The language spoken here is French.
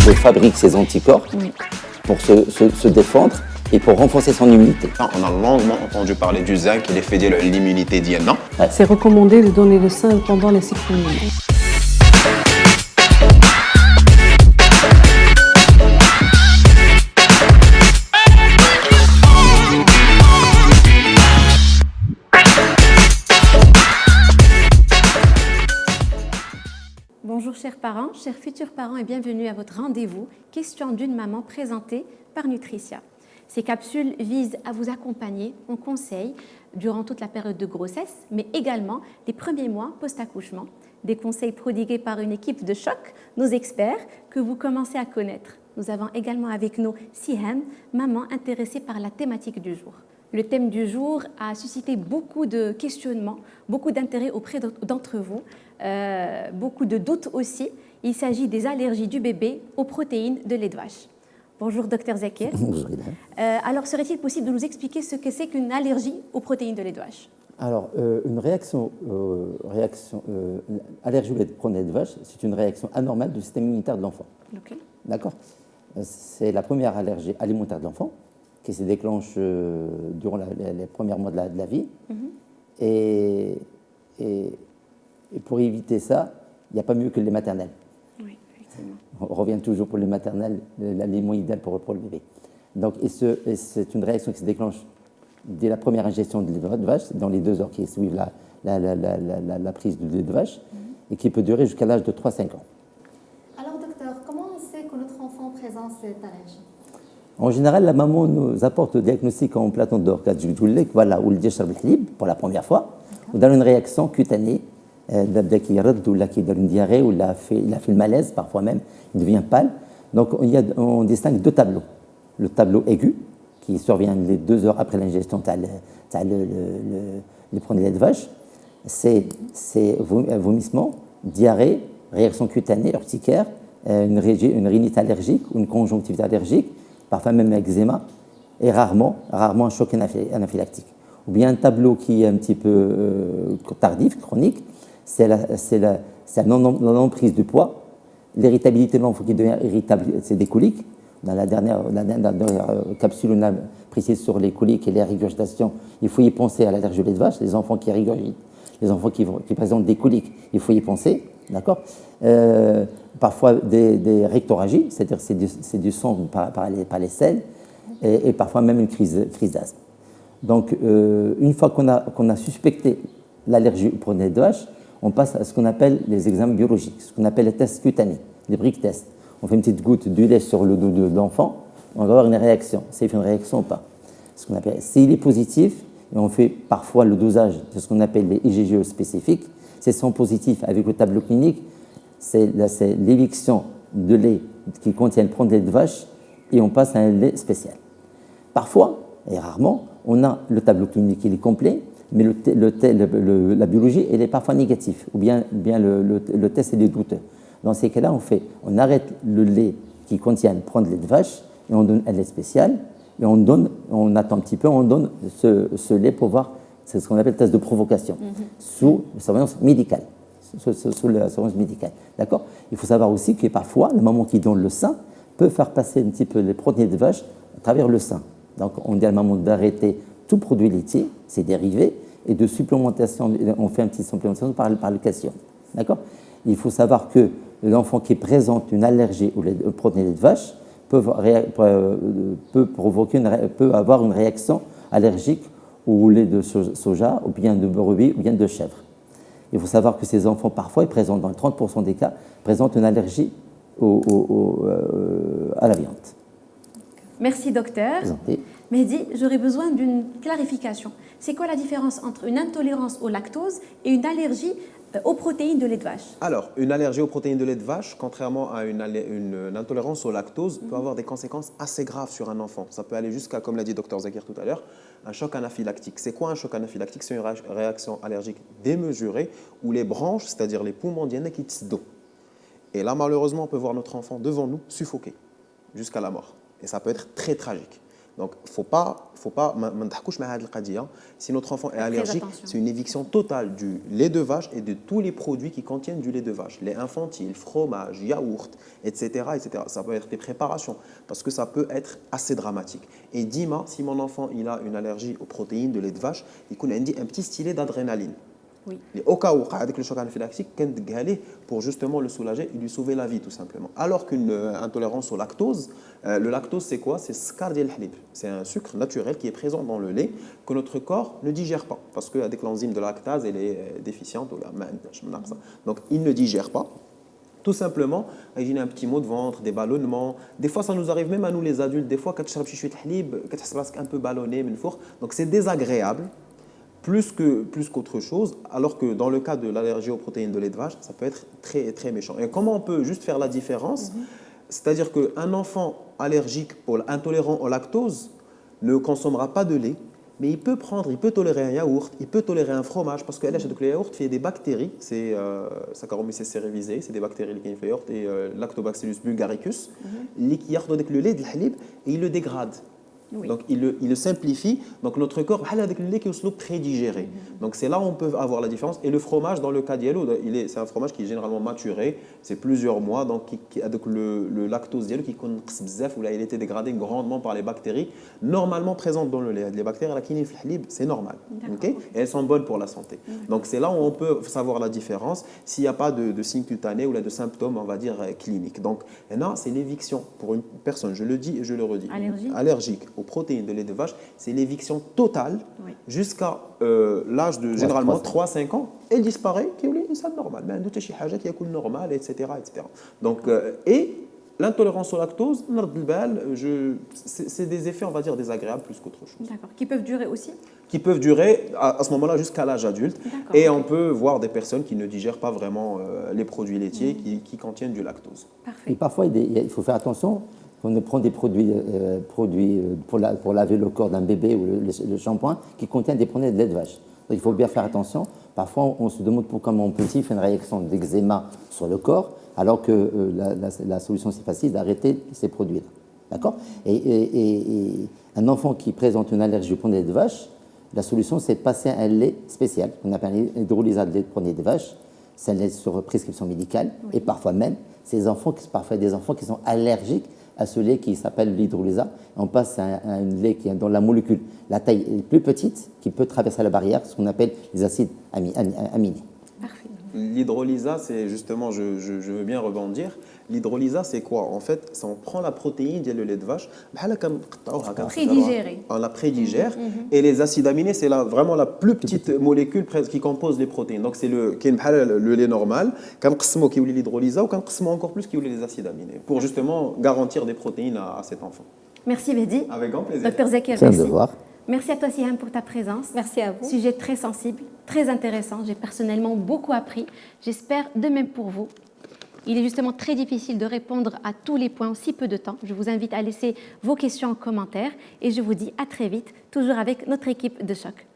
Il fabrique ses anticorps pour se défendre et pour renforcer son immunité. On a longuement entendu parler du zinc et l'effet de l'immunité d'hier, non? C'est recommandé de donner le sein pendant les cycles féminins. Bonjour chers parents, chers futurs parents et bienvenue à votre rendez-vous « Question d'une maman » présenté par Nutricia. Ces capsules visent à vous accompagner en conseils durant toute la période de grossesse, mais également les premiers mois post-accouchement. Des conseils prodigués par une équipe de choc, nos experts, que vous commencez à connaître. Nous avons également avec nous Siham, maman intéressée par la thématique du jour. Le thème du jour a suscité beaucoup de questionnements, beaucoup d'intérêt auprès d'entre vous, beaucoup de doutes aussi. Il s'agit des allergies du bébé aux protéines de lait de vache. Bonjour Dr Zakir. Bonjour. Alors serait-il possible de nous expliquer ce que c'est qu'une allergie aux protéines de lait de vache? Alors, une allergie au lait de vache, c'est une réaction anormale du système immunitaire de l'enfant. Okay. D'accord. C'est la première allergie alimentaire de l'enfant qui se déclenche durant les premiers mois de la vie. Et pour éviter ça, il n'y a pas mieux que le lait maternel. Oui, effectivement. On revient toujours pour le maternel, l'aliment idéal pour le bébé. Donc, c'est une réaction qui se déclenche dès la première ingestion de lait de vache, dans les 2 heures qui suivent la prise de lait de vache, et qui peut durer jusqu'à l'âge de 3-5 ans. Alors docteur, comment on sait que notre enfant présente cette allergie? En général, la maman nous apporte le diagnostic en plateau d'or, voilà, ou le pour la première fois, ou dans une réaction cutanée, qui donne une diarrhée, ou il a fait le malaise, parfois même, il devient pâle. Donc on distingue 2 tableaux. Le tableau aigu, qui survient les 2 heures après l'ingestion le produit de lait de vache, c'est vomissement, diarrhée, réaction cutanée, urticaire, une rhinite allergique ou une conjonctivite allergique, parfois même eczéma, et rarement un choc anaphylactique. Ou bien un tableau qui est un petit peu tardif, chronique, c'est la non-prise du poids, l'irritabilité de l'enfant qui devient irritable, c'est des coliques. Dans la dernière capsule, on a précisé sur les coliques et les régurgitations. Il faut y penser à l'allergie au lait de vache, les enfants qui régurgitent, les enfants qui présentent des coliques, il faut y penser, d'accord. Parfois des rectorragies, c'est-à-dire c'est du sang par les selles, et parfois même une crise d'asthme. Donc, une fois qu'on a suspecté l'allergie au produit de lait de vache, on passe à ce qu'on appelle les examens biologiques, ce qu'on appelle les tests cutanés, les briques tests. On fait une petite goutte de lait sur le dos de l'enfant, on va avoir une réaction. C'est une réaction ou pas. Ce qu'on appelle, s'il est positif, et on fait parfois le dosage de ce qu'on appelle les IgGE spécifiques, s'ils sont positifs avec le tableau clinique, c'est l'éviction de lait qui contient le produit de lait de vache et on passe à un lait spécial. Parfois, et rarement, on a le tableau clinique qui est complet, mais la biologie elle est parfois négative, ou bien le test est douteux. Dans ces cas-là, on arrête le lait qui contient le produit de lait de vache et on donne un lait spécial et on attend un petit peu, on donne ce lait pour voir, c'est ce qu'on appelle le test de provocation, sous surveillance médicale. Sous la surveillance médicale, d'accord. Il faut savoir aussi que parfois, la maman qui donne le sein peut faire passer un petit peu les produits de vache à travers le sein. Donc, on dit à la maman d'arrêter tout produit laitier, ses dérivés, et de supplémentation, on fait une petite supplémentation par le calcium, d'accord. Il faut savoir que l'enfant qui présente une allergie au produit de lait de vache peut avoir une réaction allergique au lait de soja, ou bien de brebis, ou bien de chèvre. Il faut savoir que ces enfants, parfois, ils présentent, dans 30% des cas, présentent une allergie à la viande. Merci docteur. Mehdi, j'aurais besoin d'une clarification. C'est quoi la différence entre une intolérance au lactose et une allergie aux protéines de lait de vache? Alors, une allergie aux protéines de lait de vache, contrairement à une intolérance au lactose, peut avoir des conséquences assez graves sur un enfant. Ça peut aller jusqu'à, comme l'a dit Dr Zakir tout à l'heure, un choc anaphylactique. C'est quoi un choc anaphylactique? C'est une réaction allergique démesurée où les branches, c'est-à-dire les poumons d'Yana, quittent d'eau. Et là, malheureusement, on peut voir notre enfant devant nous suffoquer jusqu'à la mort. Et ça peut être très tragique. Donc, faut pas ما نضحكوش مع هذه القضية. Si notre enfant est allergique, attention. c'est une éviction totale du lait de vache et de tous les produits qui contiennent du lait de vache. Lait infantile, fromage, yaourt, etc., etc. Ça peut être des préparations parce que ça peut être assez dramatique. Et Dima, si mon enfant il a une allergie aux protéines de lait de vache, il y a un petit stylet d'adrénaline. Oui. Au cas où avec le choc anaphylactique, pour justement le soulager et lui sauver la vie tout simplement. Alors qu'une intolérance au lactose, le lactose c'est quoi? C'est scar ديال الحليب. C'est un sucre naturel qui est présent dans le lait que notre corps ne digère pas parce que avec l'enzyme de lactase elle est déficiente ou donc il ne digère pas. Tout simplement, il y a un petit mot de ventre, des ballonnements. Des fois, ça nous arrive même à nous les adultes. Des fois, quand tu as un peu ballonné, donc c'est désagréable. Plus qu'autre chose, alors que dans le cas de l'allergie aux protéines de lait de vache, ça peut être très, très méchant. Et comment on peut juste faire la différence? C'est-à-dire qu'un enfant allergique ou intolérant au lactose ne consommera pas de lait, mais il peut tolérer un yaourt, il peut tolérer un fromage, parce que le yaourt fait des bactéries, c'est Saccharomyces cerevisiae, c'est des bactéries qui font yaourt, et Lactobacillus bulgaricus, qui gardent le lait de l'halib et il le dégrade. Oui. Donc, il le simplifie. Donc, notre corps, avec le lait qui est prédigéré. Donc, c'est là où on peut avoir la différence. Et le fromage, dans le cas d'Yellow, c'est un fromage qui est généralement maturé. C'est plusieurs mois. Donc, avec le lactose d'Yellow qui il a été dégradé grandement par les bactéries normalement présentes dans le lait. Les bactéries, c'est normal. Okay? Et elles sont bonnes pour la santé. Donc, c'est là où on peut savoir la différence s'il n'y a pas de signes cutanés ou de symptômes, on va dire, cliniques. Donc, là, c'est l'éviction pour une personne, je le dis et je le redis, allergique aux protéines de lait de vache, c'est l'éviction totale jusqu'à l'âge de généralement 3-5 ans. Elle disparaît, qui est normal, normal, etc., etc. Donc, et l'intolérance au lactose, c'est des effets, on va dire, désagréables plus qu'autre chose. D'accord. Qui peuvent durer aussi? Qui peuvent durer à ce moment-là jusqu'à l'âge adulte. Et on peut voir des personnes qui ne digèrent pas vraiment les produits laitiers qui contiennent du lactose. Parfait. Et parfois, il faut faire attention. On prend des produits pour laver le corps d'un bébé ou le shampoing qui contiennent des produits de lait de vache. Donc, il faut bien faire attention. Parfois, on se demande pourquoi mon petit fait une réaction d'eczéma sur le corps, alors que la solution, c'est facile d'arrêter ces produits-là. D'accord ? Et un enfant qui présente une allergie au produit de lait de vache, la solution, c'est de passer un lait spécial, qu'on appelle un hydrolysat de lait de produit de vache. C'est un lait sur prescription médicale. Et parfois même, parfois des enfants qui sont allergiques à ce lait qui s'appelle l'hydrolysat. On passe à un lait qui est dans la molécule, la taille est plus petite, qui peut traverser la barrière, ce qu'on appelle les acides aminés. Parfait. L'hydrolysat, c'est justement, je veux bien rebondir. L'hydrolysat, c'est quoi? En fait, ça, on prend la protéine du lait de vache, prédigérée. on la prédigère, et les acides aminés, c'est vraiment la plus petite molécule qui compose les protéines. Donc, c'est le lait normal, qui est l'hydrolysat, ou encore plus qui est les acides aminés, pour justement garantir des protéines à cet enfant. Merci Mehdi. Avec grand plaisir. Docteur Zakir, C'est un merci. devoir. Merci à toi Siham pour ta présence. Merci à vous. Sujet très sensible, très intéressant. J'ai personnellement beaucoup appris. J'espère de même pour vous. Il est justement très difficile de répondre à tous les points en si peu de temps. Je vous invite à laisser vos questions en commentaire et je vous dis à très vite, toujours avec notre équipe de choc.